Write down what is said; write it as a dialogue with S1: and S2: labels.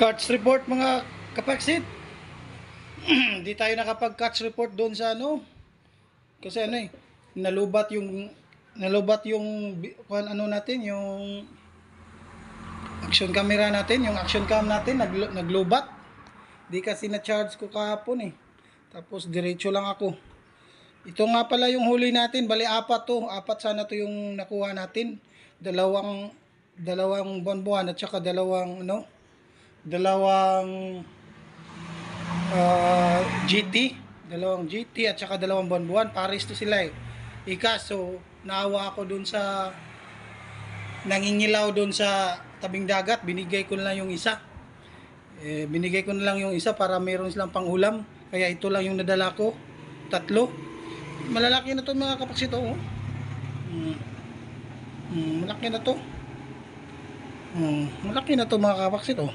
S1: Catch report mga kapaksit. Hindi tayo nakapag-catch report doon sa ano. Kasi ano nalubat yung kung ano natin, yung action camera natin, yung action cam natin naglubat. Di kasi na-charge ko kahapon eh. Tapos diretso lang ako. Ito nga pala yung huli natin, bali apat to. Apat sana to yung nakuha natin. Dalawang buwan-buwan at saka dalawang GT, dalawang GT at saka dalawang buwan-buwan, pares to sila eh. So naawa ako dun sa nangingilaw dun sa tabing dagat, binigay ko na lang yung isa. Binigay ko na lang yung isa para meron silang pangulam. Kaya ito lang yung nadala ko, 3. Malalaki na to mga kapaksito. Malaki na to. Malaki na to mga kapaksito.